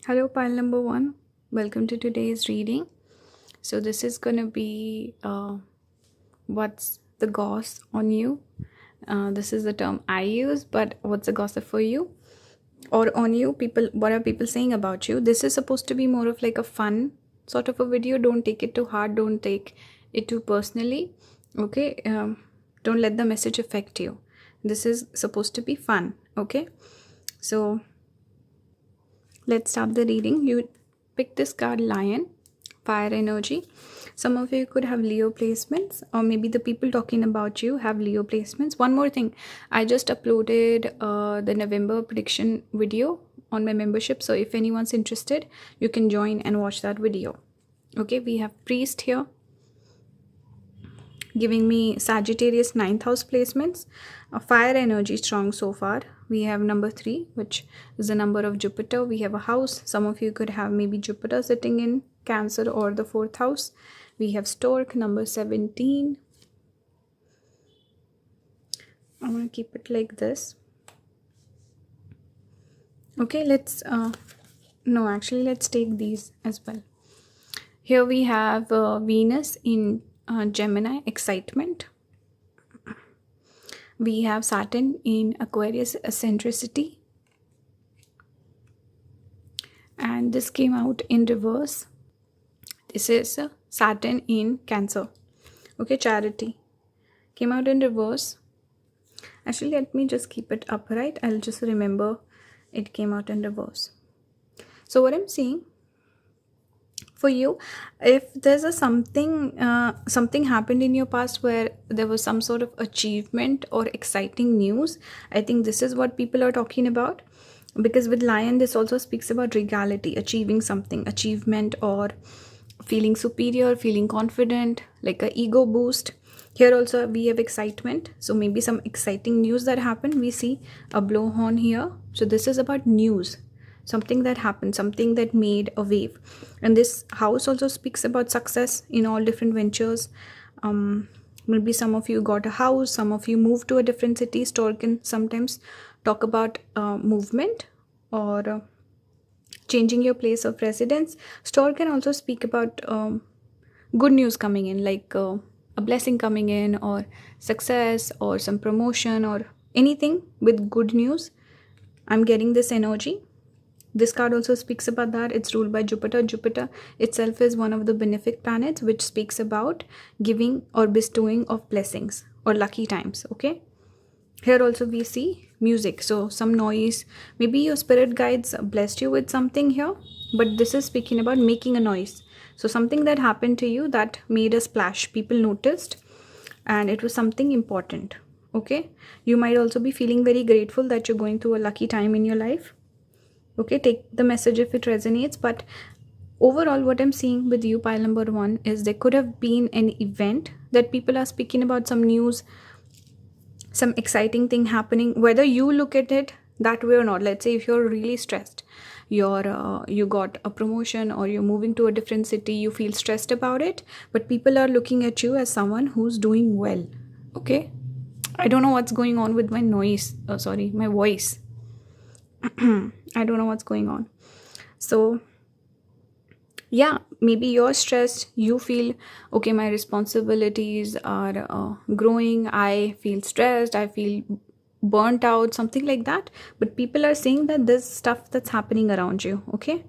Hello, pile number one. Welcome to today's reading. So, this is gonna be what's the goss on you. This is the term I use, but what's the gossip for you or on you? People, what are people saying about you? This is supposed to be more of like a fun sort of a video. Don't take it too hard. Don't take it too personally. Okay. Don't let the message affect you. This is supposed to be fun. Okay. So let's start the reading. You pick this card, Lion, fire energy. Some of you could have Leo placements, or maybe the people talking about you have Leo placements. One more thing, I just uploaded the November prediction video on my membership. So if anyone's interested, you can join and watch that video. Okay, we have Priest here giving me Sagittarius 9th house placements. Fire energy strong so far. We have number 3, which is the number of Jupiter. We have a house. Some of you could have maybe Jupiter sitting in Cancer or the 4th house. We have Stork, number 17. I'm going to keep it like this. Okay, let's take these as well. Here we have Venus in Gemini, excitement. We have Saturn in Aquarius, eccentricity. And this came out in reverse. This is Saturn in Cancer. Okay, charity. Came out in reverse. Actually, let me just keep it upright. I'll just remember it came out in reverse. So what I'm seeing for you, if there's a something happened in your past where there was some sort of achievement or exciting news, I think this is what people are talking about. Because with Lion, this also speaks about regality, achieving something, achievement, or feeling superior, feeling confident, like a ego boost. Here also we have excitement, so maybe some exciting news that happened. We see a blowhorn here, so this is about news, something that happened, something that made a wave. And this house also speaks about success in all different ventures. Maybe some of you got a house, some of you moved to a different city. Store can sometimes talk about movement or changing your place of residence. Store can also speak about good news coming in, like a blessing coming in, or success, or some promotion, or anything with good news. I'm getting this energy. This card also speaks about that. It's ruled by Jupiter. Jupiter itself is one of the benefic planets, which speaks about giving or bestowing of blessings or lucky times. Okay. Here also we see music. So some noise. Maybe your spirit guides blessed you with something here. But this is speaking about making a noise. So something that happened to you that made a splash. People noticed. And it was something important. Okay. You might also be feeling very grateful that you're going through a lucky time in your life. Okay, take the message if it resonates. But overall, what I'm seeing with you, pile number 1, is there could have been an event that people are speaking about, some news, some exciting thing happening, whether you look at it that way or not. Let's say if you're really stressed, you got a promotion, or you're moving to a different city, you feel stressed about it, but people are looking at you as someone who's doing well. Okay, I don't know what's going on with my my voice. I don't know what's going on. So yeah, maybe you're stressed. You feel, okay, my responsibilities are growing. I feel stressed. I feel burnt out, something like that. But people are saying that there's stuff that's happening around you. Okay,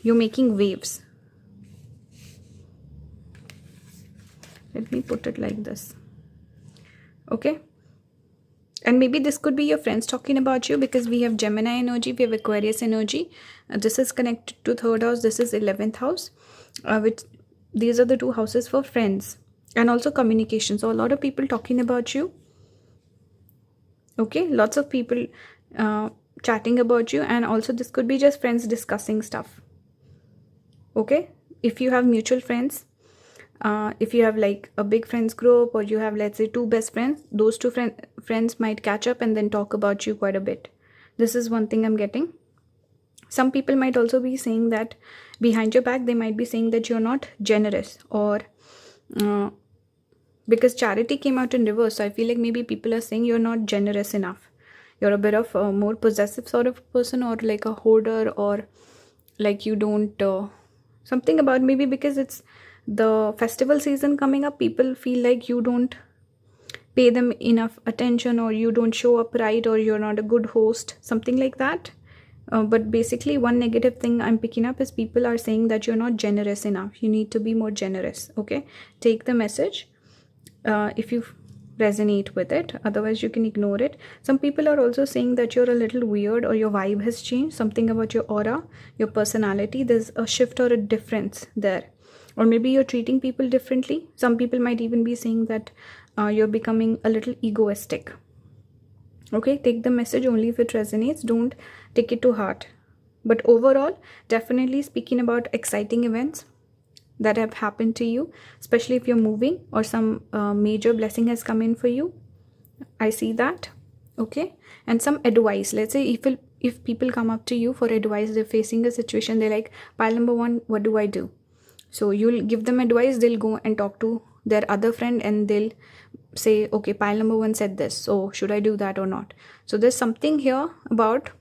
you're making waves. Let me put it like this. Okay. And maybe this could be your friends talking about you, because we have Gemini energy, we have Aquarius energy. This is connected to 3rd house. This is 11th house. Which these are the 2 houses for friends and also communication. So a lot of people talking about you. Okay, lots of people chatting about you, and also this could be just friends discussing stuff. Okay, if you have mutual friends. If you have like a big friends group, or you have, let's say, 2 best friends, those 2 friends might catch up and then talk about you quite a bit. This is one thing I'm getting. Some people might also be saying that behind your back, they might be saying that you're not generous, or because charity came out in reverse. So I feel like maybe people are saying you're not generous enough. You're a bit of a more possessive sort of person, or like a hoarder, or like you don't something about, maybe because it's the festival season coming up, people feel like you don't pay them enough attention, or you don't show up right, or you're not a good host, something like that. But basically, one negative thing I'm picking up is people are saying that you're not generous enough. You need to be more generous. Okay, take the message if you resonate with it, otherwise you can ignore it. Some people are also saying that you're a little weird, or your vibe has changed, something about your aura, your personality. There's a shift or a difference there, or maybe you're treating people differently. Some people might even be saying that you're becoming a little egoistic. Okay, take the message only if it resonates, don't take it to heart. But overall, definitely speaking about exciting events that have happened to you, especially if you're moving, or some major blessing has come in for you. I see that. Okay, and some advice. Let's say if people come up to you for advice, they're facing a situation, they're like, pile number 1, what do I do? So you'll give them advice, they'll go and talk to their other friend, and they'll say, okay, pile number 1 said this, so should I do that or not? So there's something here about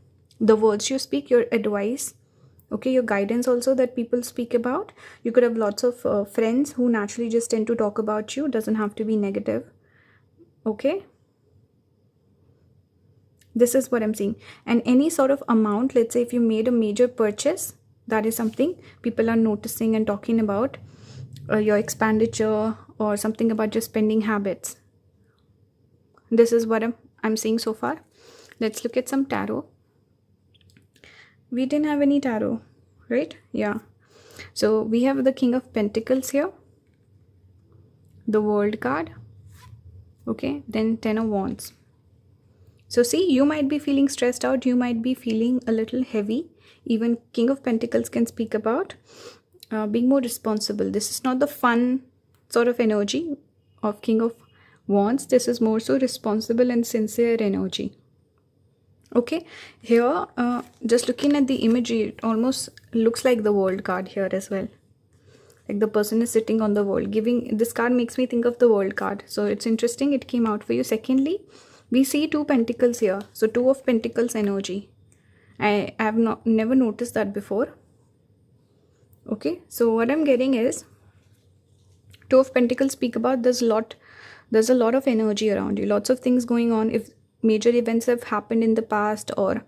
the words you speak, your advice, okay, your guidance also that people speak about. You could have lots of friends who naturally just tend to talk about you, doesn't have to be negative. Okay, this is what I'm seeing. And any sort of amount, let's say if you made a major purchase, that is something people are noticing and talking about, your expenditure, or something about your spending habits. This is what I'm seeing so far. Let's look at some tarot. We didn't have any tarot, right? Yeah. So we have the King of Pentacles here, the World card, okay, then 10 of Wands. So see, you might be feeling stressed out, you might be feeling a little heavy. Even King of Pentacles can speak about being more responsible. This is not the fun sort of energy of King of Wands. This is more so responsible and sincere energy. Okay, here just looking at the imagery, it almost looks like the World card here as well. Like the person is sitting on the world. This card makes me think of the World card. So it's interesting it came out for you. Secondly, we see 2 pentacles here. So 2 of Pentacles energy. I have never noticed that before. Okay, so what I'm getting is 2 of Pentacles speak about there's a lot of energy around you, lots of things going on. If major events have happened in the past, or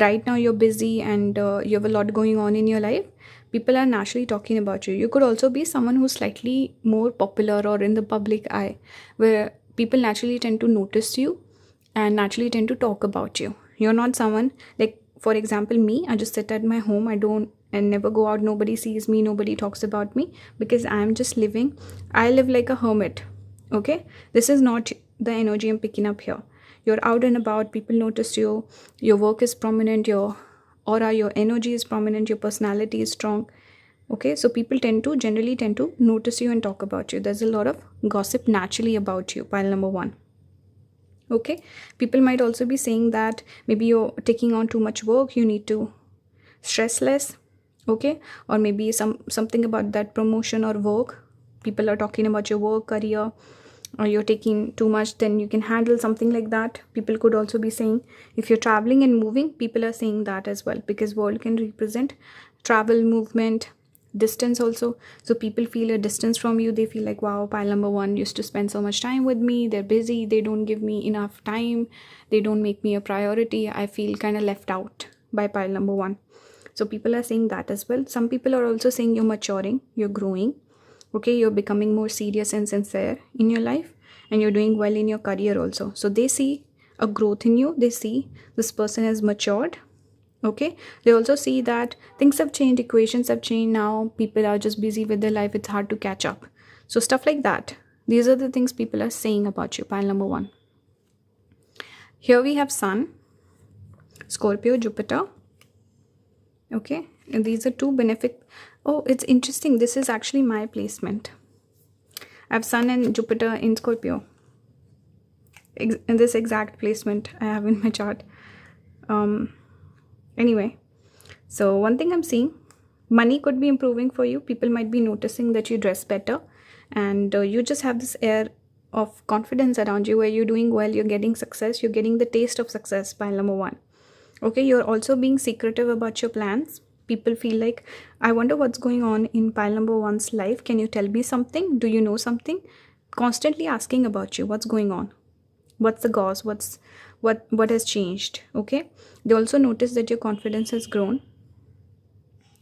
right now you're busy and you have a lot going on in your life, people are naturally talking about you. You could also be someone who's slightly more popular or in the public eye, where people naturally tend to notice you and naturally tend to talk about you. You're not someone like, for example, me, I just sit at my home, and never go out, nobody sees me, nobody talks about me, because I'm just living, I live like a hermit. Okay, this is not the energy I'm picking up here. You're out and about, people notice you, your work is prominent, your aura, your energy is prominent, your personality is strong. Okay, so people generally tend to notice you and talk about you. There's a lot of gossip naturally about you, pile number 1. Okay, people might also be saying that maybe you're taking on too much work, you need to stress less. Okay, or maybe something about that promotion or work, people are talking about your work, career, or you're taking too much, then you can handle something like that. People could also be saying, if you're traveling and moving, people are saying that as well, because world can represent travel, movement, distance also. So people feel a distance from you, they feel like, wow, pile number 1 used to spend so much time with me, they're busy, they don't give me enough time, they don't make me a priority, I feel kind of left out by pile number 1. So people are saying that as well. Some people are also saying you're maturing, you're growing. Okay, you're becoming more serious and sincere in your life, and you're doing well in your career also. So they see a growth in you. They see this person has matured. Okay, they also see that things have changed, equations have changed. Now people are just busy with their life. It's hard to catch up. So stuff like that. These are the things people are saying about you, pile number 1. Here we have Sun, Scorpio, Jupiter. Okay, and these are 2 benefit. Oh, it's interesting. This is actually my placement. I have Sun and Jupiter in Scorpio. In this exact placement I have in my chart. Anyway, so one thing I'm seeing, money could be improving for you. People might be noticing that you dress better, and you just have this air of confidence around you, where you're doing well, you're getting success, you're getting the taste of success, pile number 1. Okay, you're also being secretive about your plans. People feel like, I wonder what's going on in pile number one's life. Can you tell me something? Do you know something? Constantly asking about you, what's going on, what's the cause, what has changed. Okay, they also notice that your confidence has grown.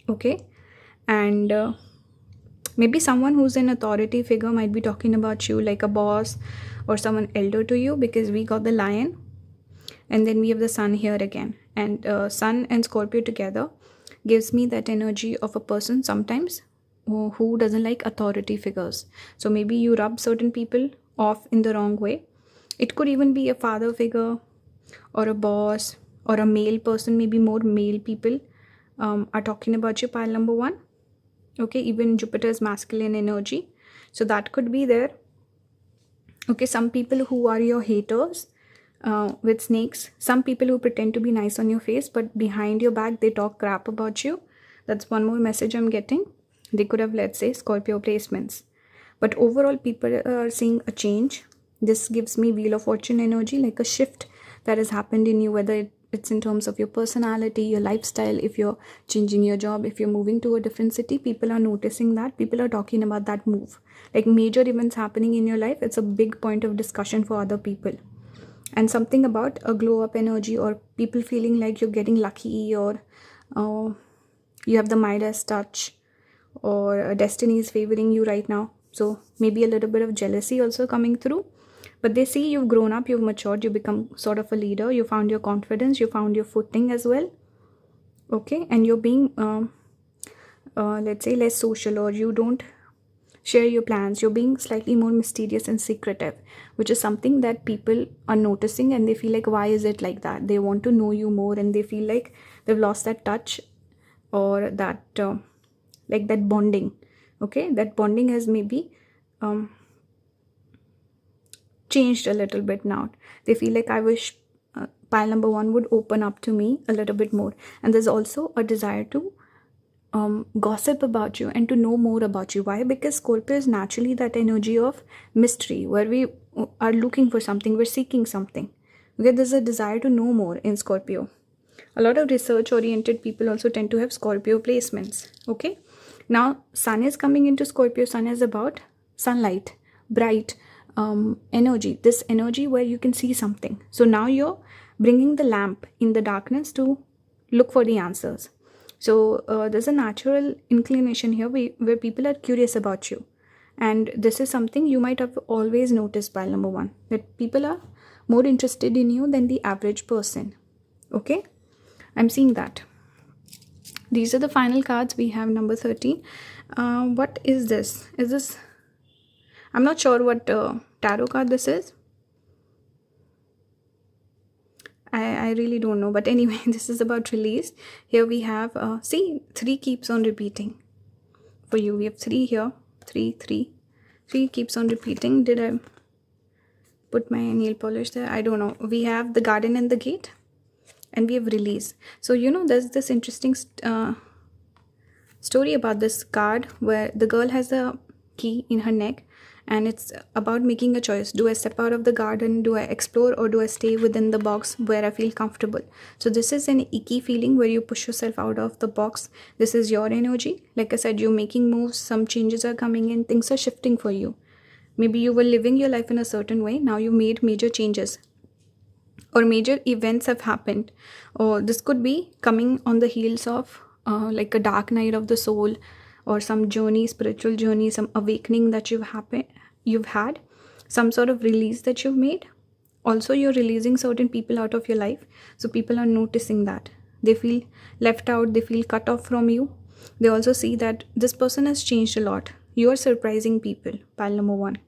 Okay, and maybe someone who's an authority figure might be talking about you, like a boss or someone elder to you, because we got the lion and then we have the sun here again. And sun and Scorpio together gives me that energy of a person sometimes who doesn't like authority figures. So maybe you rub certain people off in the wrong way. It could even be a father figure or a boss or a male person. Maybe more male people are talking about you, pile number one. Okay, even Jupiter's masculine energy, so that could be there. Okay, some people who are your haters with snakes, some people who pretend to be nice on your face but behind your back they talk crap about you. That's one more message I'm getting. They could have, let's say, Scorpio placements, but overall people are seeing a change. This gives me Wheel of Fortune energy, like a shift that has happened in you, whether it's in terms of your personality, your lifestyle, if you're changing your job, if you're moving to a different city. People are noticing that, people are talking about that move, like major events happening in your life. It's a big point of discussion for other people. And something about a glow up energy, or people feeling like you're getting lucky, or you have the Midas touch, or destiny is favoring you right now. So maybe a little bit of jealousy also coming through. But they see you've grown up, you've matured, you become sort of a leader, you found your confidence, you found your footing as well. Okay, and you're being let's say less social, or you don't share your plans. You're being slightly more mysterious and secretive, which is something that people are noticing, and they feel like, why is it like that? They want to know you more, and they feel like they've lost that touch, or that like that bonding. Okay, that bonding has maybe changed a little bit now. They feel like, I wish pile number one would open up to me a little bit more. And there's also a desire to gossip about you and to know more about you. Why? Because Scorpio is naturally that energy of mystery, where we are looking for something, we're seeking something. Okay, there's a desire to know more in Scorpio. A lot of research oriented people also tend to have Scorpio placements. Okay, now sun is coming into Scorpio. Sun is about sunlight, bright energy, this energy where you can see something. So now you're bringing the lamp in the darkness to look for the answers. So there's a natural inclination here where people are curious about you. And this is something you might have always noticed, pile number one, that people are more interested in you than the average person. Okay, I'm seeing that. These are the final cards. We have number 13. What is this? Is this... I'm not sure what tarot card this is. I really don't know. But anyway, this is about release. Here we have, see, 3 keeps on repeating. For you, we have 3 here. 3, 3. 3 keeps on repeating. Did I put my nail polish there? I don't know. We have the garden and the gate. And we have release. So, you know, there's this interesting story about this card where the girl has a key in her neck. And it's about making a choice. Do I step out of the garden? Do I explore? Or do I stay within the box where I feel comfortable? So this is an icky feeling where you push yourself out of the box. This is your energy. Like I said, you're making moves. Some changes are coming in. Things are shifting for you. Maybe you were living your life in a certain way. Now you made major changes. Or major events have happened. Or this could be coming on the heels of like a dark night of the soul, or some journey, spiritual journey, some awakening that you've had, some sort of release that you've made. Also, you're releasing certain people out of your life. So people are noticing that. They feel left out, they feel cut off from you. They also see that this person has changed a lot. You are surprising people, pile number 1.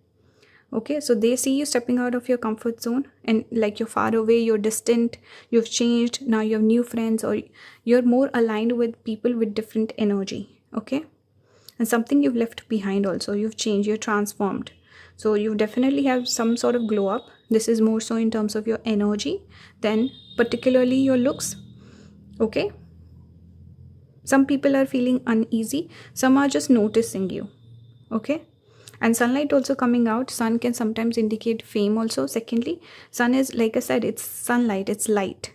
Okay, so they see you stepping out of your comfort zone, and like you're far away, you're distant, you've changed, now you have new friends, or you're more aligned with people with different energy. Okay, and something you've left behind also. You've changed, you're transformed. So you definitely have some sort of glow up. This is more so in terms of your energy than particularly your looks. Okay, some people are feeling uneasy, some are just noticing you. Okay, and sunlight also coming out. Sun can sometimes indicate fame also. Secondly, sun is, like I said, it's sunlight, it's light.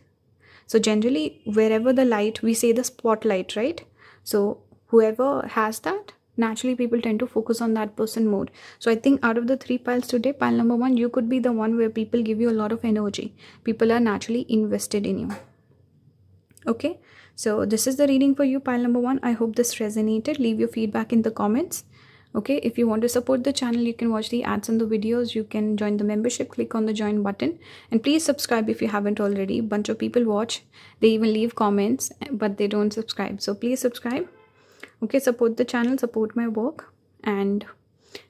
So generally, wherever the light, we say the spotlight, right? So whoever has that, naturally people tend to focus on that person more. So I think out of the 3 piles today, pile number 1, you could be the one where people give you a lot of energy. People are naturally invested in you. Okay, so this is the reading for you, pile number 1. I hope this resonated. Leave your feedback in the comments. Okay, if you want to support the channel, you can watch the ads on the videos, you can join the membership, click on the join button, and please subscribe if you haven't already. Bunch of people watch, they even leave comments, but they don't subscribe. So please subscribe. Okay, support the channel, support my work. And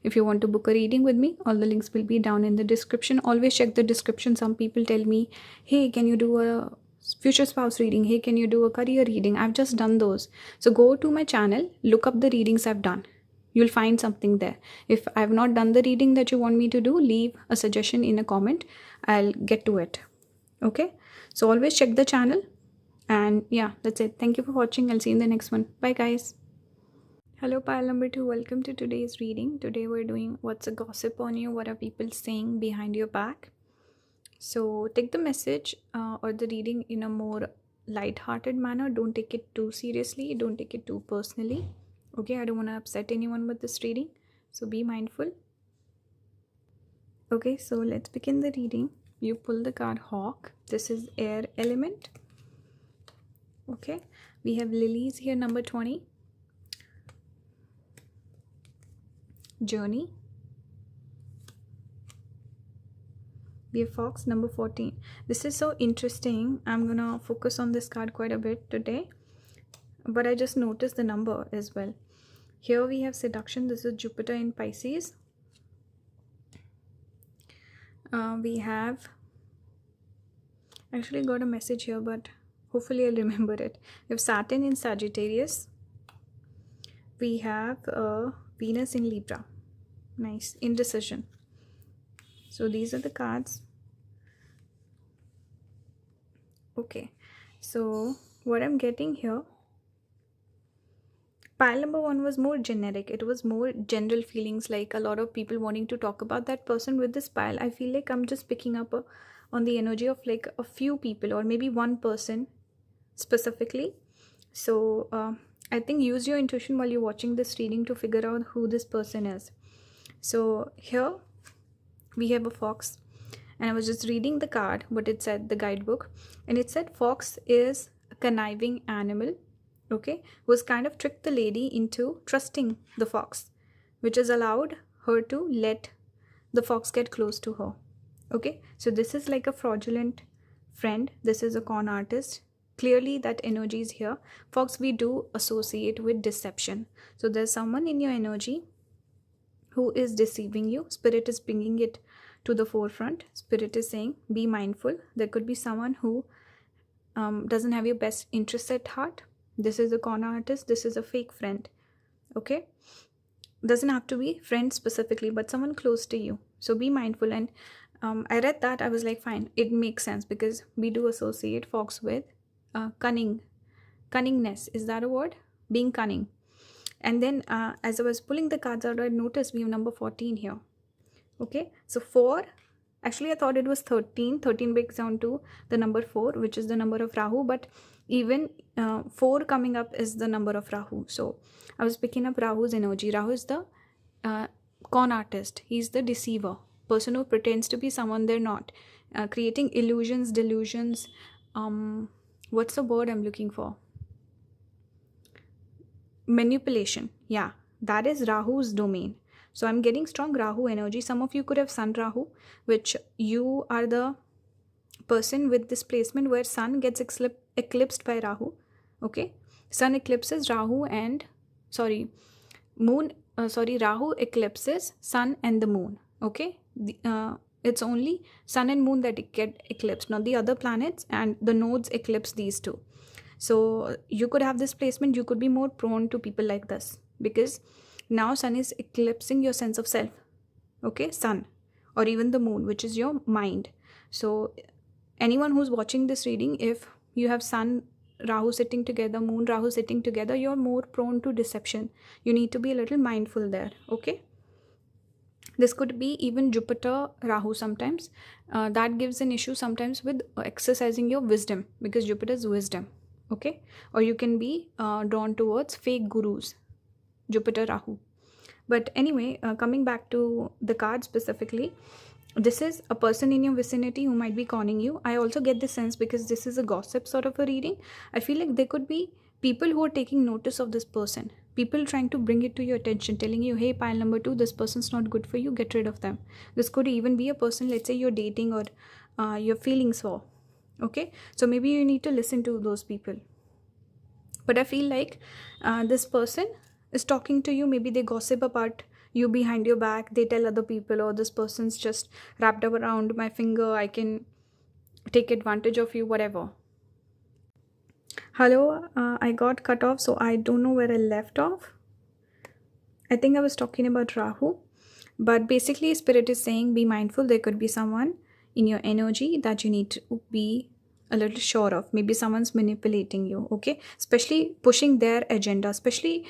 if you want to book a reading with me, all the links will be down in the description. Always check the description. Some people tell me, hey, can you do a future spouse reading? Hey, can you do a career reading? I've just done those. So go to my channel, look up the readings I've done. You'll find something there. If I've not done the reading that you want me to do, leave a suggestion in a comment. I'll get to it. Okay, so always check the channel. And yeah, that's it. Thank you for watching. I'll see you in the next one. Bye guys. Hello, pile number 2. Welcome to today's reading. Today we're doing what's a gossip on you, what are people saying behind your back. So take the message or the reading in a more light-hearted manner. Don't take it too seriously, don't take it too personally. Okay, I don't want to upset anyone with this reading, so be mindful. Okay, so let's begin the reading. You pull the card Hawk. This is air element. Okay, we have lilies here, number 20. Journey. We have Fox, number 14. This is so interesting. I'm gonna focus on this card quite a bit today, but I just noticed the number as well. Here we have seduction. This is Jupiter in Pisces. We have actually got a message here, but hopefully I'll remember it. We have Saturn in Sagittarius. We have Venus in Libra. Nice. Indecision. So these are the cards. Okay, so what I'm getting here, pile number 1 was more generic. It was more general feelings, like a lot of people wanting to talk about that person. With this pile, I feel like I'm just picking up on the energy of like a few people, or maybe one person specifically. So I think use your intuition while you're watching this reading to figure out who this person is. So here we have a fox, and I was just reading the card, what it said, the guidebook, and it said fox is a conniving animal, okay, was kind of tricked the lady into trusting the fox, which has allowed her to let the fox get close to her. Okay, so this is like a fraudulent friend. This is a con artist. Clearly that energy is here. Fox, we do associate with deception. So there's someone in your energy who is deceiving you. Spirit is bringing it to the forefront. Spirit is saying, be mindful. There could be someone who doesn't have your best interests at heart. This is a con artist. This is a fake friend. Okay, doesn't have to be friend specifically, but someone close to you. So be mindful. And I read that, I was like, fine, it makes sense, because we do associate fox with cunningness. Is that a word? Being cunning. And then as I was pulling the cards out, I noticed we have number 14 here. Okay, so 4, actually I thought it was 13 breaks down to the number 4, which is the number of Rahu, but even 4 coming up is the number of Rahu. So I was picking up Rahu's energy. Rahu is the con artist. He's the deceiver, person who pretends to be someone they're not, creating illusions, delusions. What's the word I'm looking for? Manipulation. Yeah, that is Rahu's domain. So I'm getting strong Rahu energy. Some of you could have Sun Rahu, which you are the person with this placement where Sun gets eclipsed by Rahu. Okay, Sun eclipses Rahu and Rahu eclipses Sun and the Moon. Okay, it's only Sun and Moon that get eclipsed, not the other planets, and the nodes eclipse these two. So you could have this placement. You could be more prone to people like this, because now Sun is eclipsing your sense of self. Okay, Sun, or even the Moon, which is your mind. So anyone who's watching this reading, if you have Sun Rahu sitting together, Moon Rahu sitting together, you're more prone to deception. You need to be a little mindful there. Okay, this could be even Jupiter Rahu sometimes. That gives an issue sometimes with exercising your wisdom, because Jupiter is wisdom. okay? Or you can be drawn towards fake gurus, Jupiter Rahu. But anyway, coming back to the card specifically, this is a person in your vicinity who might be conning you. I also get this sense because this is a gossip sort of a reading. I feel like there could be people who are taking notice of this person, people trying to bring it to your attention, telling you, hey, pile number 2, this person's not good for you, get rid of them. This could even be a person, let's say you're dating or you're feeling for, okay? So maybe you need to listen to those people. But I feel like this person is talking to you. Maybe they gossip about you behind your back. They tell other people, oh, this person's just wrapped up around my finger, I can take advantage of you, whatever. Hello, I got cut off, so I don't know where I left off. I think I was talking about Rahu. But basically, Spirit is saying be mindful. There could be someone in your energy that you need to be a little sure of. Maybe someone's manipulating you, okay? Especially pushing their agenda. Especially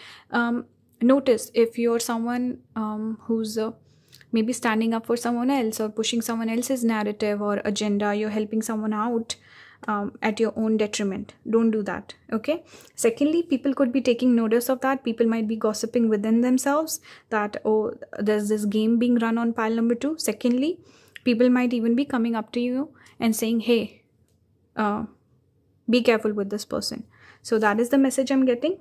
notice if you're someone who's maybe standing up for someone else or pushing someone else's narrative or agenda, you're helping someone out at your own detriment. Don't do that, okay? Secondly, people could be taking notice of that. People might be gossiping within themselves that, oh, there's this game being run on pile number 2. Secondly, people might even be coming up to you and saying, hey, be careful with this person. So that is the message I'm getting.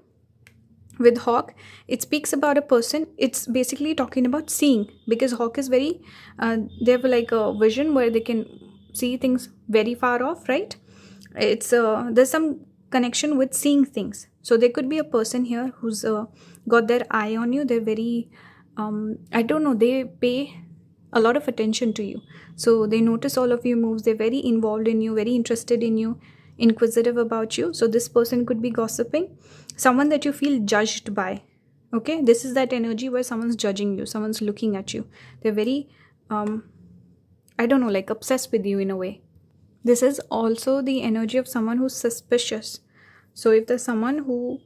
With Hawk, it speaks about a person. It's basically talking about seeing, because Hawk is very they have like a vision where they can see things very far off, right? It's there's some connection with seeing things. So there could be a person here who's got their eye on you. They're very I don't know, they pay a lot of attention to you. So they notice all of your moves. They're very involved in you, very interested in you, inquisitive about you. So this person could be gossiping. Someone that you feel judged by, okay? This is that energy where someone's judging you, someone's looking at you. They're very I don't know, like obsessed with you in a way. This is also the energy of someone who's suspicious. So if there's someone who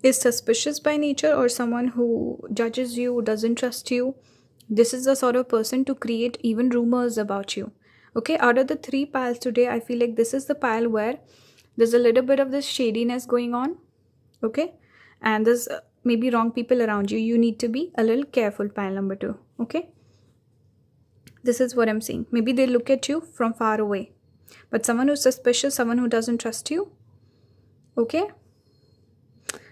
is suspicious by nature or someone who judges you, doesn't trust you, this is the sort of person to create even rumors about you, okay? Out of the 3 piles today, I feel like this is the pile where there's a little bit of this shadiness going on, okay? And there's maybe wrong people around you. You need to be a little careful, pile number 2, okay? This is what I'm seeing. Maybe they look at you from far away. But someone who's suspicious, someone who doesn't trust you, okay?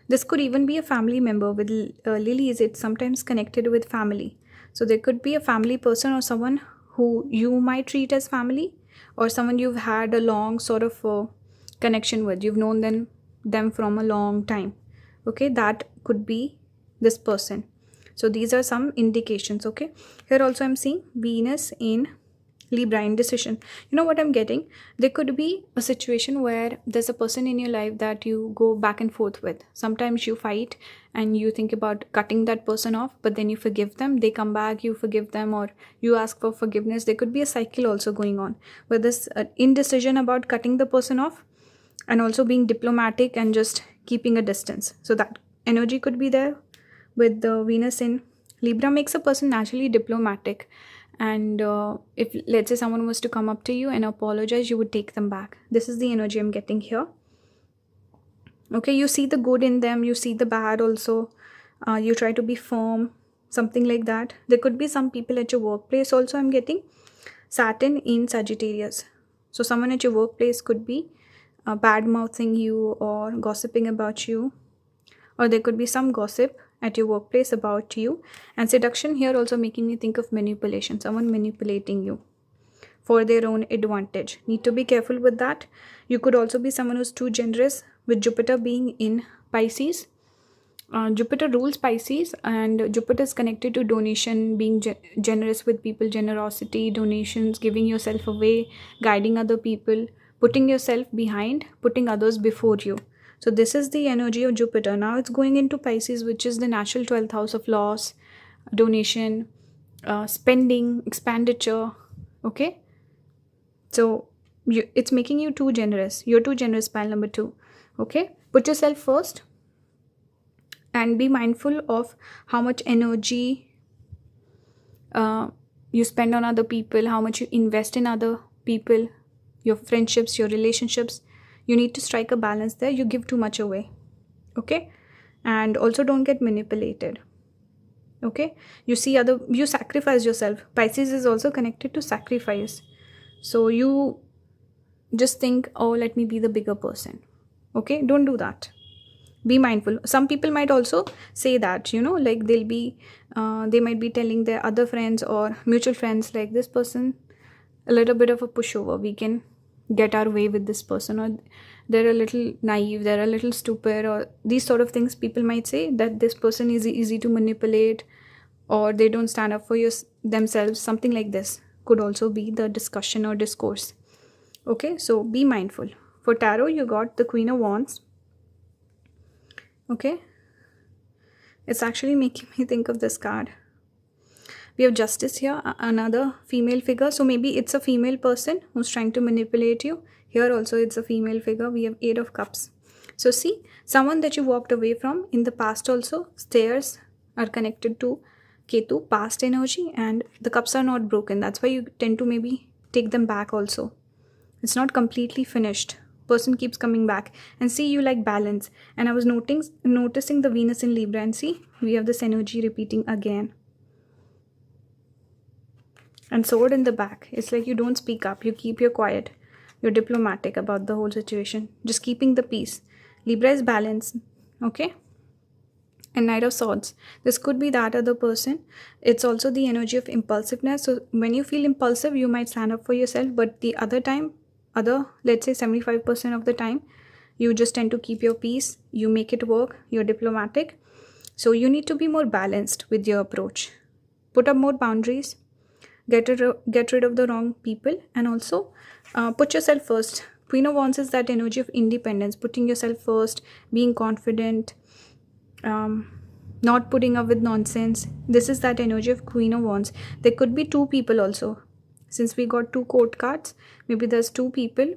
This could even be a family member. With lilies, it's sometimes connected with family. So there could be a family person or someone who you might treat as family, or someone you've had a long sort of connection with. You've known them from a long time, okay? That could be this person. So these are some indications, okay? Here also I'm seeing Venus in Libra, indecision. You know what I'm getting? There could be a situation where there's a person in your life that you go back and forth with. Sometimes you fight and you think about cutting that person off, but then you forgive them. They come back, you forgive them, or you ask for forgiveness. There could be a cycle also going on where there's indecision about cutting the person off and also being diplomatic and just keeping a distance. So that energy could be there with the Venus in Libra. Makes a person naturally diplomatic. And if, let's say, someone was to come up to you and apologize, you would take them back. This is the energy I'm getting here. Okay, you see the good in them, you see the bad also. You try to be firm, something like that. There could be some people at your workplace also. I'm getting Saturn in Sagittarius. So someone at your workplace could be bad-mouthing you or gossiping about you. Or there could be some gossip at your workplace about you. And seduction here also making me think of manipulation. Someone manipulating you for their own advantage. Need to be careful with that. You could also be someone who's too generous, with Jupiter being in Pisces. Jupiter rules Pisces, and Jupiter is connected to donation, being generous with people, generosity, donations, giving yourself away, guiding other people, putting yourself behind, putting others before you. So this is the energy of Jupiter. Now it's going into Pisces, which is the natural 12th house of loss, donation, spending, expenditure, okay? So it's making you too generous. You're too generous, pile number 2, okay? Put yourself first and be mindful of how much energy you spend on other people, how much you invest in other people, your friendships, your relationships. You need to strike a balance there. You give too much away. Okay? And also don't get manipulated. Okay? You sacrifice yourself. Pisces is also connected to sacrifice. So you just think, oh, let me be the bigger person. Okay? Don't do that. Be mindful. Some people might also say that, like they might be telling their other friends or mutual friends, like, this person, a little bit of a pushover, we can get our way with this person, or they're a little naive, they're a little stupid, or these sort of things. People might say that this person is easy to manipulate, or they don't stand up for themselves. Something like this could also be the discussion or discourse. Okay, so be mindful. For tarot, you got the Queen of Wands. Okay, it's actually making me think of this card. We have Justice here, another female figure. So maybe it's a female person who's trying to manipulate you. Here also it's a female figure. We have 8 of Cups. So see, someone that you walked away from in the past also. Stairs are connected to Ketu, past energy, and the cups are not broken. That's why you tend to maybe take them back also. It's not completely finished. Person keeps coming back. And see, you like balance. And I was noticing the Venus in Libra, and see, we have this energy repeating again. And Sword in the back. It's like you don't speak up. You keep your quiet. You're diplomatic about the whole situation. Just keeping the peace. Libra is balance. Okay? And Knight of Swords. This could be that other person. It's also the energy of impulsiveness. So when you feel impulsive, you might stand up for yourself. But the let's say 75% of the time, you just tend to keep your peace. You make it work. You're diplomatic. So you need to be more balanced with your approach. Put up more boundaries. Get rid of the wrong people, and also put yourself first. Queen of Wands is that energy of independence, putting yourself first, being confident, not putting up with nonsense. This is that energy of Queen of Wands. There could be 2 people also. Since we got 2 court cards, maybe there's 2 people,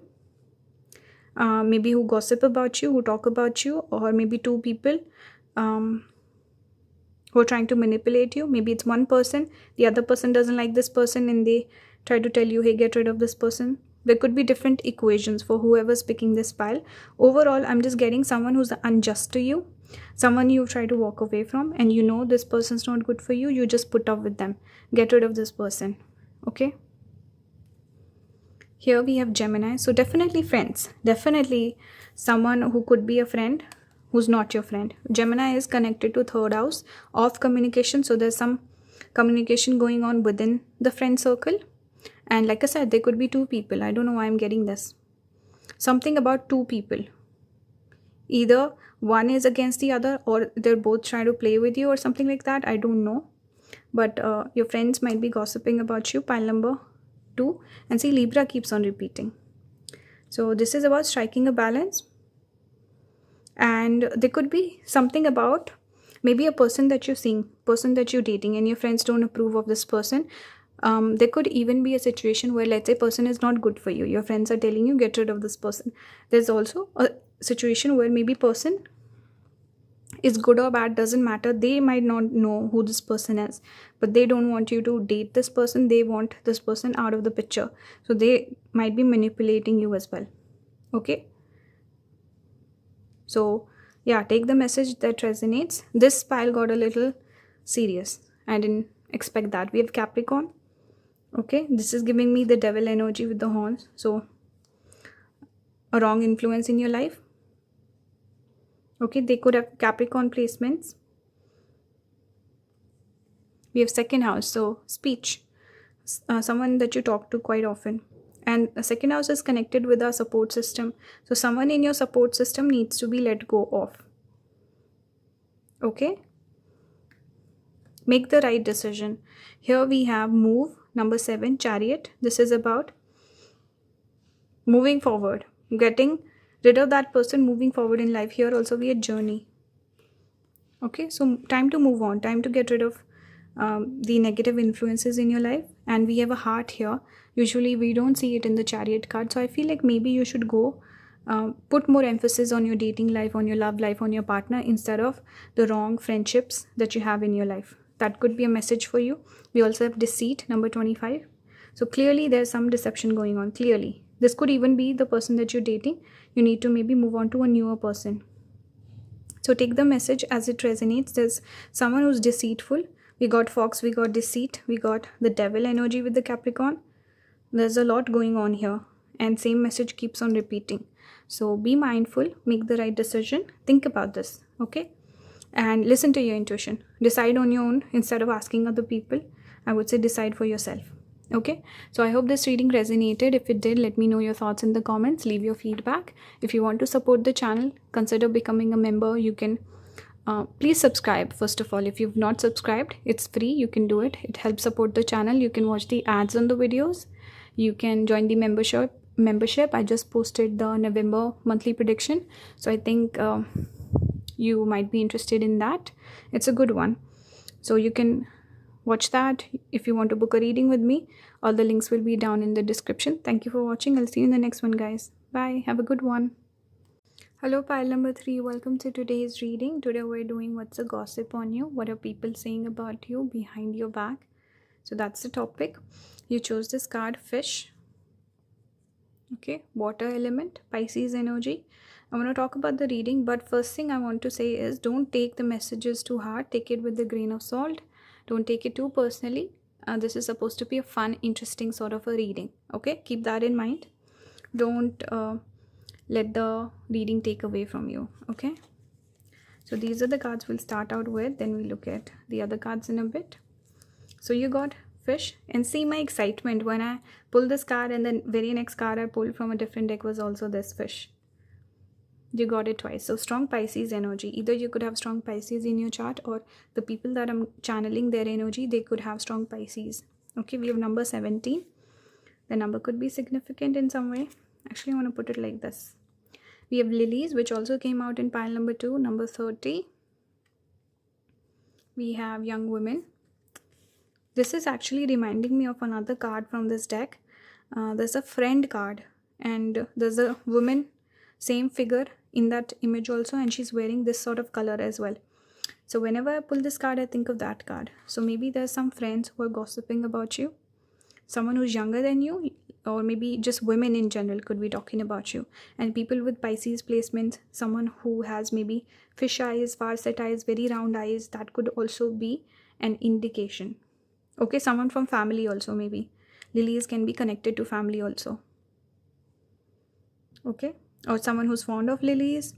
maybe who gossip about you, who talk about you, or maybe 2 people who are trying to manipulate you. Maybe it's one person, the other person doesn't like this person, and they try to tell you, hey, get rid of this person. There could be different equations for whoever's picking this pile. Overall, I'm just getting someone who's unjust to you, someone you try to walk away from, and you know this person's not good for you. You just put up with them. Get rid of this person. Okay? Here we have Gemini. So definitely friends. Definitely someone who could be a friend who's not your friend. Gemini is connected to 3rd house of communication. So there's some communication going on within the friend circle. And like I said, there could be 2 people. I don't know why I'm getting this. Something about 2 people. Either one is against the other, or they're both trying to play with you, or something like that. I don't know. But your friends might be gossiping about you. Pile number 2. And see, Libra keeps on repeating. So this is about striking a balance. And there could be something about maybe a person that you're seeing, person that you're dating, and your friends don't approve of this person. There could even be a situation where, let's say, person is not good for you. Your friends are telling you, get rid of this person. There's also a situation where maybe person is good or bad, doesn't matter. They might not know who this person is, but they don't want you to date this person. They want this person out of the picture. So they might be manipulating you as well. Okay? So yeah, take the message that resonates. This pile got a little serious. I didn't expect that. We have Capricorn. Okay, this is giving me the devil energy with the horns. So a wrong influence in your life. Okay, they could have Capricorn placements. We have 2nd house, so speech. Someone that you talk to quite often. And the 2nd house is connected with our support system. So someone in your support system needs to be let go of. Okay? Make the right decision. Here we have move, number 7, Chariot. This is about moving forward. Getting rid of that person, moving forward in life. Here also we have journey. Okay? So time to move on. Time to get rid of the negative influences in your life. And we have a heart here. Usually we don't see it in the Chariot card. So I feel like maybe you should go put more emphasis on your dating life, on your love life, on your partner, instead of the wrong friendships that you have in your life. That could be a message for you. We also have deceit, number 25. So clearly there's some deception going on. Clearly. This could even be the person that you're dating. You need to maybe move on to a newer person. So take the message as it resonates. There's someone who's deceitful. We got fox, we got deceit, we got the devil energy with the Capricorn. There's a lot going on here, and same message keeps on repeating. So be mindful, make the right decision, think about this, okay? And listen to your intuition. Decide on your own instead of asking other people. I would say decide for yourself. Okay, so I hope this reading resonated. If it did, let me know your thoughts in the comments. Leave your feedback. If you want to support the channel, consider becoming a member. You can please subscribe. First of all, if you've not subscribed, it's free. You can do it. It helps support the channel. You can watch the ads on the videos. You can join the membership. I just posted the November monthly prediction, so I think you might be interested in that. It's a good one, so you can watch that. If you want to book a reading with me, all the links will be down in the description. Thank you for watching. I'll see you in the next one, guys. Bye. Have a good one. Hello, pile number 3. Welcome to today's reading. Today we're doing what's the gossip on you. What are people saying about you behind your back? So that's the topic. You chose this card, fish. Okay, water element, Pisces energy. I want to talk about the reading, but first thing I want to say is don't take the messages too hard. Take it with a grain of salt. Don't take it too personally. This is supposed to be a fun, interesting sort of a reading. Okay, keep that in mind. Don't let the reading take away from you. Okay, so these are the cards we'll start out with. Then we look at the other cards in a bit. So you got fish, and see my excitement when I pulled this card, and then very next card I pulled from a different deck was also this fish. You got it twice. So strong Pisces energy. Either you could have strong Pisces in your chart, or the people that I'm channeling their energy, they could have strong Pisces. Okay, we have number 17. The number could be significant in some way. Actually, I want to put it like this. We have lilies, which also came out in pile number 2, number 30. We have young women. This is actually reminding me of another card from this deck. There's a friend card, and there's a woman, same figure in that image also, and she's wearing this sort of color as well. So whenever I pull this card, I think of that card. So maybe there's some friends who are gossiping about you. Someone who's younger than you, or maybe just women in general could be talking about you. And people with Pisces placements, someone who has maybe fish eyes, far set eyes, very round eyes, that could also be an indication. Okay, someone from family also maybe. Lilies can be connected to family also. Okay, or someone who's fond of lilies,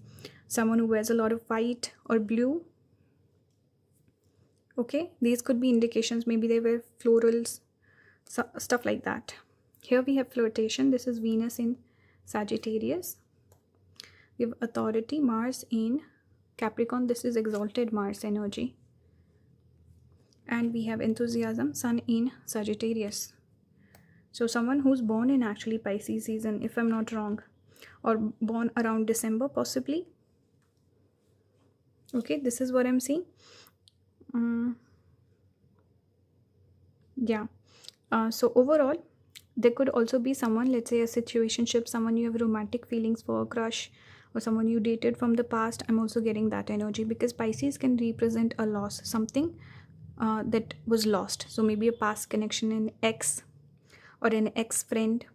someone who wears a lot of white or blue. Okay, these could be indications. Maybe they wear florals, stuff like that. Here we have flirtation. This is Venus in Sagittarius. We have authority, Mars in Capricorn. This is exalted Mars energy. And we have enthusiasm, Sun in Sagittarius. So someone who's born in actually Pisces season, if I'm not wrong, or born around December possibly. Okay, this is what I'm seeing. Yeah. So overall, there could also be someone, let's say a situationship, someone you have romantic feelings for, a crush, or someone you dated from the past. I'm also getting that energy, because Pisces can represent a loss, something that was lost. So maybe a past connection, an ex or an ex-friend.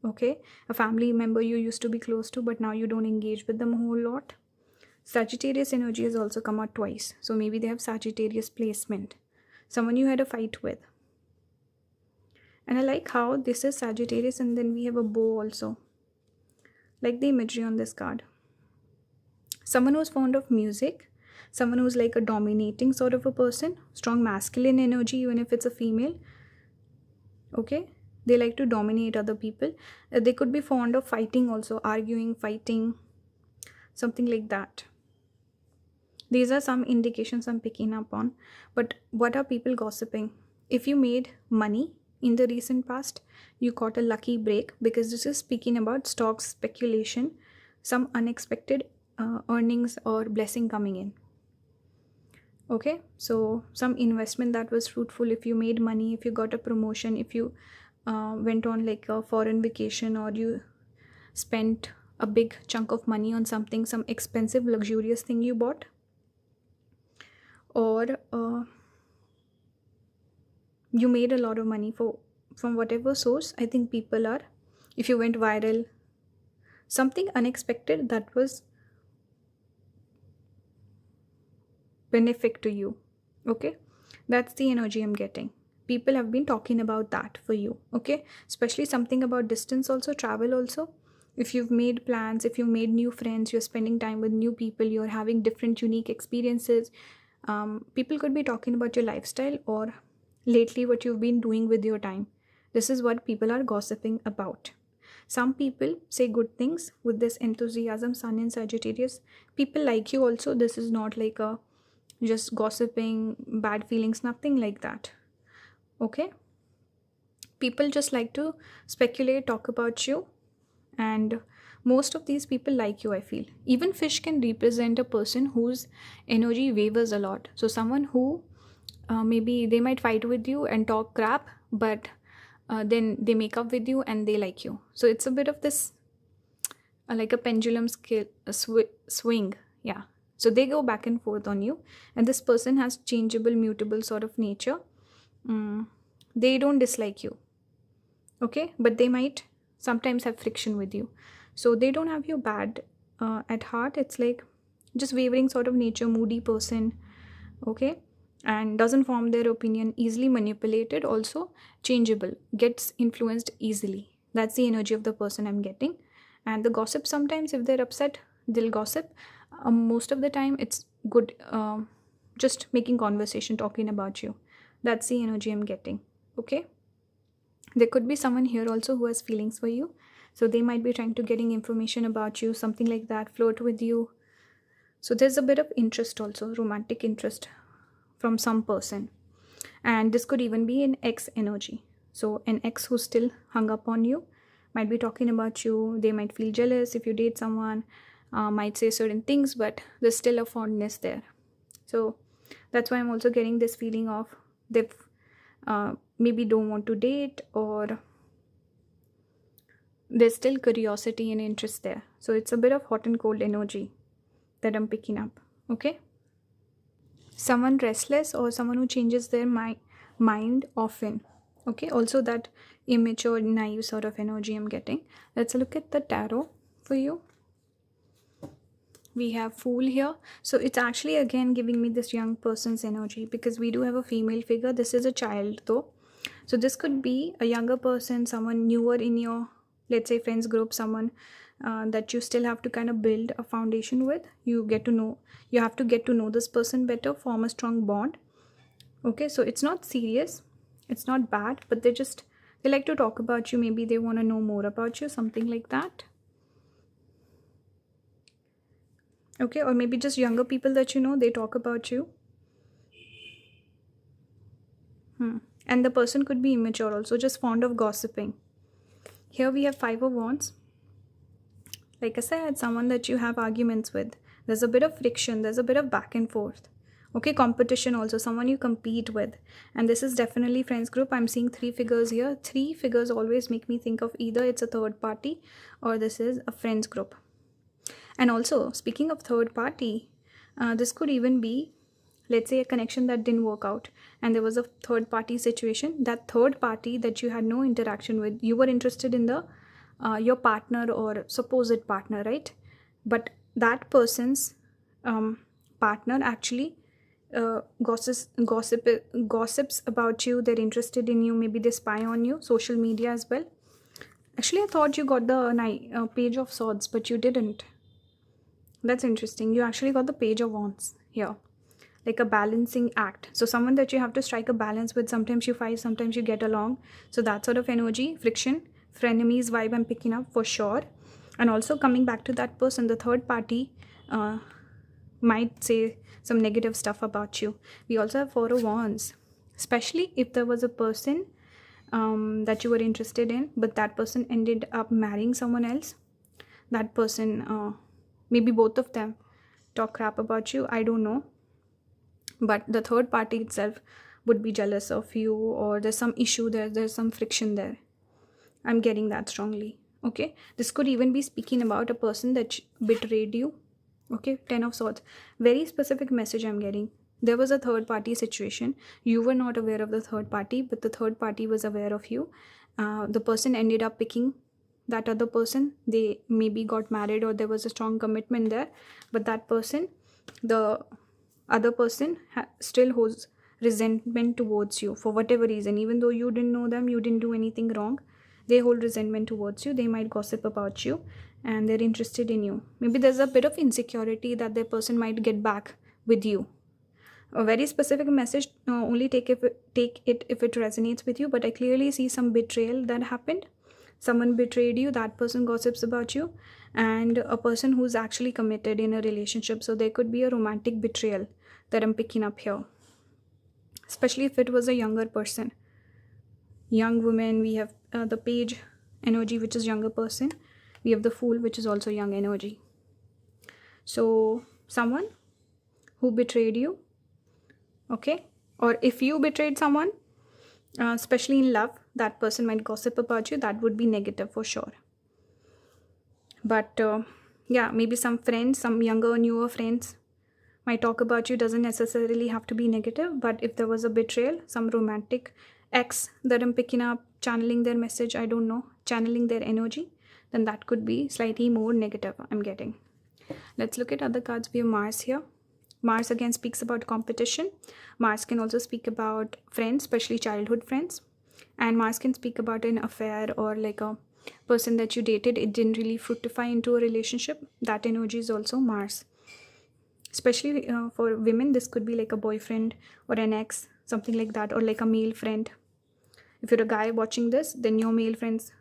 Okay, a family member you used to be close to, but now you don't engage with them a whole lot. Sagittarius energy has also come out twice. So maybe they have Sagittarius placement, someone you had a fight with. And I like how this is Sagittarius, and then we have a bow also. Like the imagery on this card. Someone who's fond of music, someone who's like a dominating sort of a person, strong masculine energy, even if it's a female. Okay, they like to dominate other people. They could be fond of fighting also, arguing, fighting, something like that. These are some indications I'm picking up on. But what are people gossiping? If you made money in the recent past, you caught a lucky break, because this is speaking about stocks, speculation, some unexpected earnings or blessing coming in. Okay, so some investment that was fruitful. If you made money, if you got a promotion, if you went on like a foreign vacation, or you spent a big chunk of money on something, some expensive luxurious thing you bought, or you made a lot of money from whatever source. I think people are if you went viral, something unexpected that was benefic to you. Okay, that's the energy I'm getting. People have been talking about that for you. Okay, especially something about distance, also travel also. If you've made plans, if you've made new friends, you're spending time with new people, you're having different unique experiences. People could be talking about your lifestyle or lately what you've been doing with your time. This is what people are gossiping about. Some people say good things with this enthusiasm, sun in Sagittarius. People like you also. This is not like a just gossiping, bad feelings, nothing like that. Okay, people just like to speculate, talk about you, and most of these people like you, I feel. Even fish can represent a person whose energy wavers a lot. So someone who maybe they might fight with you and talk crap, but then they make up with you and they like you. So it's a bit of this like a pendulum scale, swing. Yeah, so they go back and forth on you, and this person has changeable, mutable sort of nature. They don't dislike you, okay, but they might sometimes have friction with you. So they don't have you bad at heart. It's like just wavering sort of nature, moody person. Okay, and doesn't form their opinion, easily manipulated, also changeable, gets influenced easily. That's the energy of the person I'm getting. And the gossip, sometimes if they're upset, they'll gossip. Most of the time it's good, just making conversation, talking about you. That's the energy I'm getting. Okay, there could be someone here also who has feelings for you, so they might be trying to getting information about you, something like that, flirt with you. So there's a bit of interest also, romantic interest from some person. And this could even be an ex energy. So an ex who's still hung up on you might be talking about you. They might feel jealous if you date someone, might say certain things, but there's still a fondness there. So that's why I'm also getting this feeling of they maybe don't want to date, or there's still curiosity and interest there. So it's a bit of hot and cold energy that I'm picking up. Okay, someone restless or someone who changes their mind often. Okay, also that immature, naive sort of energy I'm getting. Let's look at the tarot for you. We have Fool here. So it's actually again giving me this young person's energy, because we do have a female figure. This is a child though. So this could be a younger person, someone newer in your, let's say, friends group, someone that you still have to kind of build a foundation with. You have to get to know this person better, form a strong bond. Okay, so it's not serious, it's not bad, but they like to talk about you. Maybe they want to know more about you, something like that. Okay, or maybe just younger people that you know, they talk about you. And the person could be immature also, just fond of gossiping. Here we have Five of Wands. Like I said, someone that you have arguments with. There's a bit of friction, there's a bit of back and forth. Okay, competition also, someone you compete with. And this is definitely friends group. I'm seeing 3 figures here. 3 figures always make me think of either it's a third party or this is a friends group. And also, speaking of third party, this could even be, let's say, a connection that didn't work out and there was a third party situation. That third party that you had no interaction with, you were interested in the your partner or supposed partner, right? But that person's partner actually gossips about you. They're interested in you. Maybe they spy on you, social media as well. Actually, I thought you got the Page of Swords, but you didn't. That's interesting. You actually got the Page of Wands here, like a balancing act. So someone that you have to strike a balance with. Sometimes you fight, sometimes you get along. So that sort of energy, friction, frenemies vibe I'm picking up for sure. And also coming back to that person, the third party might say some negative stuff about you. We also have Four of Wands, especially if there was a person that you were interested in, but that person ended up marrying someone else. That person, maybe both of them talk crap about you, I don't know, but the third party itself would be jealous of you, or there's some issue there, there's some friction there. I'm getting that strongly. Okay, this could even be speaking about a person that betrayed you. Okay, 10 of Swords, very specific message I'm getting. There was a third party situation. You were not aware of the third party, but the third party was aware of you. The person ended up picking that other person, they maybe got married or there was a strong commitment there, but that person, the other person still holds resentment towards you for whatever reason. Even though you didn't know them, you didn't do anything wrong, they hold resentment towards you. They might gossip about you and they're interested in you. Maybe there's a bit of insecurity that the person might get back with you. A very specific message, only take it if it resonates with you, but I clearly see some betrayal that happened. Someone betrayed you, that person gossips about you, and a person who's actually committed in a relationship. So there could be a romantic betrayal that I'm picking up here, especially if it was a younger person. Young woman, we have the page energy, which is younger person. We have the fool, which is also young energy. So someone who betrayed you, okay, or if you betrayed someone, especially in love, that person might gossip about you. That would be negative for sure. But yeah, maybe some friends, some younger, newer friends might talk about you. Doesn't necessarily have to be negative, but if there was a betrayal, some romantic ex that I'm picking up, channeling their message, I don't know, channeling their energy, then that could be slightly more negative, I'm getting. Let's look at other cards. We have Mars here. Mars again speaks about competition. Mars can also speak about friends, especially childhood friends. And Mars can speak about an affair or like a person that you dated, it didn't really fructify into a relationship. That energy is also Mars. Especially for women, this could be like a boyfriend or an ex, something like that, or like a male friend. If you're a guy watching this, then your male friends,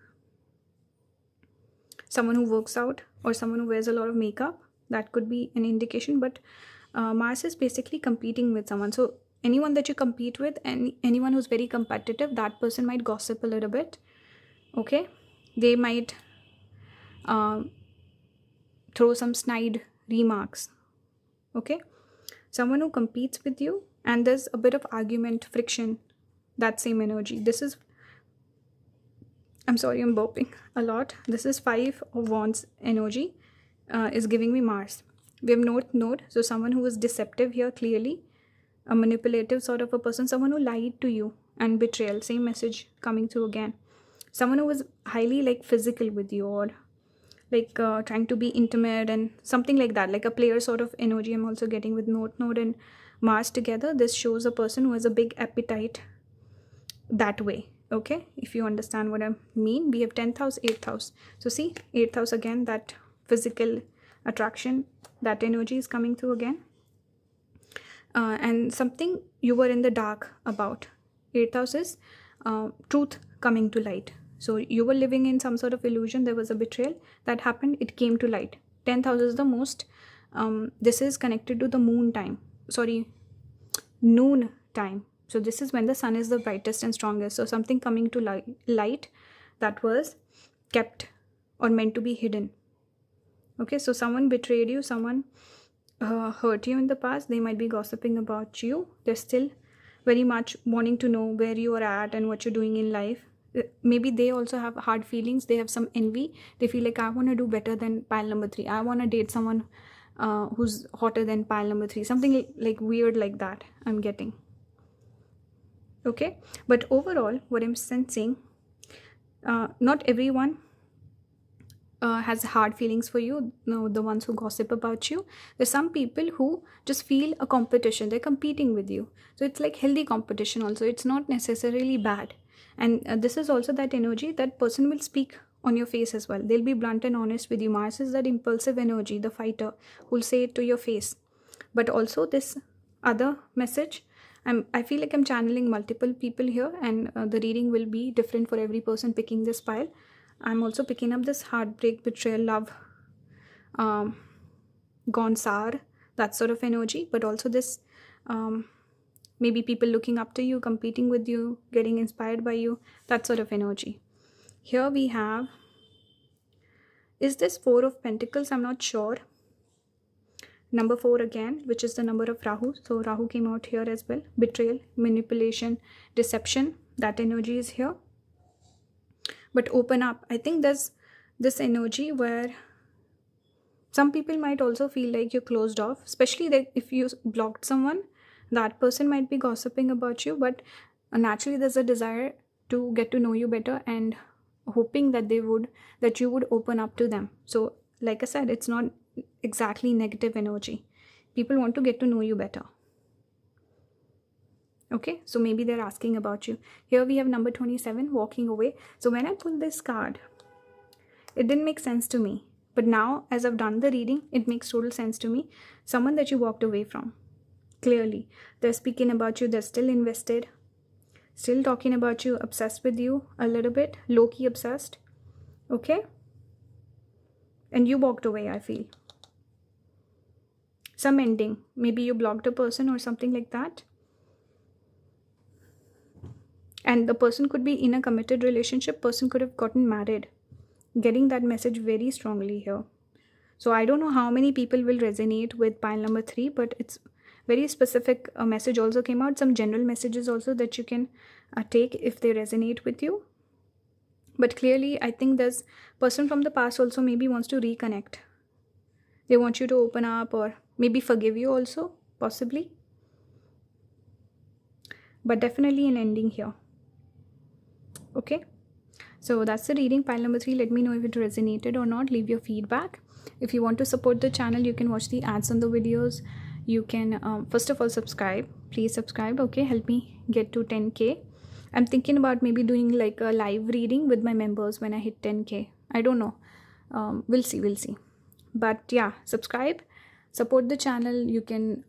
someone who works out or someone who wears a lot of makeup, that could be an indication. But Mars is basically competing with someone. So anyone that you compete with and anyone who's very competitive, that person might gossip a little bit. Okay, they might throw some snide remarks. Okay, someone who competes with you and there's a bit of argument, friction, that same energy. This is, I'm sorry, I'm burping a lot. This is 5 of Wands energy, is giving me Mars. We have North Node, so someone who is deceptive here, clearly a manipulative sort of a person, someone who lied to you, and betrayal, same message coming through again. Someone who was highly like physical with you, or like trying to be intimate and something like that, like a player sort of energy I'm also getting with North Node and Mars together. This shows a person who has a big appetite that way. Okay, if you understand what I mean. We have 10th house, 8th house. So see, 8th house again, that physical attraction, that energy is coming through again. And something you were in the dark about. 8th house is truth coming to light. So you were living in some sort of illusion. There was a betrayal that happened. It came to light. 10th house is the most, this is connected to the moon time. Sorry, noon time. So this is when the sun is the brightest and strongest. So something coming to light that was kept or meant to be hidden. Okay, so someone betrayed you, someone hurt you in the past. They might be gossiping about you. They're still very much wanting to know where you are at and what you're doing in life. Maybe they also have hard feelings. They have some envy. They feel like, I want to do better than pile number 3. I want to date someone who's hotter than pile number 3. Something like weird like that I'm getting. Okay, but overall what I'm sensing, not everyone has hard feelings for you. No, the ones who gossip about you. There's some people who just feel a competition. They're competing with you. So it's like healthy competition also. It's not necessarily bad. And this is also that energy, that person will speak on your face as well. They'll be blunt and honest with you. Mars is that impulsive energy, the fighter, who'll say it to your face. But also this other message, I feel like I'm channeling multiple people here, and the reading will be different for every person picking this pile. I'm also picking up this heartbreak, betrayal, love, gone sour, that sort of energy. But also this, maybe people looking up to you, competing with you, getting inspired by you, that sort of energy. Here we have, is this 4 of Pentacles? I'm not sure. Number 4 again, which is the number of Rahu. So Rahu came out here as well. Betrayal, manipulation, deception, that energy is here. But open up. I think there's this energy where some people might also feel like you're closed off, especially that if you blocked someone, that person might be gossiping about you. But naturally there's a desire to get to know you better and hoping that that you would open up to them. So like I said, it's not exactly negative energy. People want to get to know you better. Okay, so maybe they're asking about you. Here we have number 27, walking away. So when I pulled this card, it didn't make sense to me. But now, as I've done the reading, it makes total sense to me. Someone that you walked away from. Clearly, they're speaking about you. They're still invested. Still talking about you. Obsessed with you a little bit. Low-key obsessed. Okay? And you walked away, I feel. Some ending. Maybe you blocked a person or something like that. And the person could be in a committed relationship. Person could have gotten married. Getting that message very strongly here. So I don't know how many people will resonate with pile number 3, but it's very specific. A message also came out. Some general messages also that you can take if they resonate with you. But clearly, I think this person from the past also maybe wants to reconnect. They want you to open up or maybe forgive you also, possibly. But definitely an ending here. Okay. So that's the reading, pile number 3. Let me know if it resonated or not. Leave your feedback. If you want to support the channel, you can watch the ads on the videos. You can, first of all, subscribe. Please subscribe. Okay, help me get to 10K. I'm thinking about maybe doing like a live reading with my members when I hit 10K. I don't know. We'll see. But yeah, subscribe. Support the channel. You can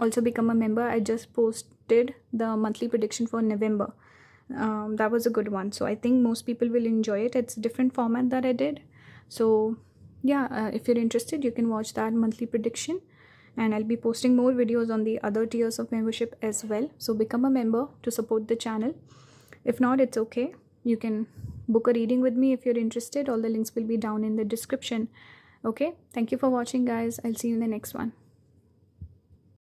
also become a member. I just posted the monthly prediction for November. That was a good one, so I think most people will enjoy it. It's a different format that I did. So yeah, if you're interested, you can watch that monthly prediction, and I'll be posting more videos on the other tiers of membership as well. So become a member to support the channel. If not, it's okay. You can book a reading with me if you're interested. All the links will be down in the description. Okay, thank you for watching, guys. I'll see you in the next one.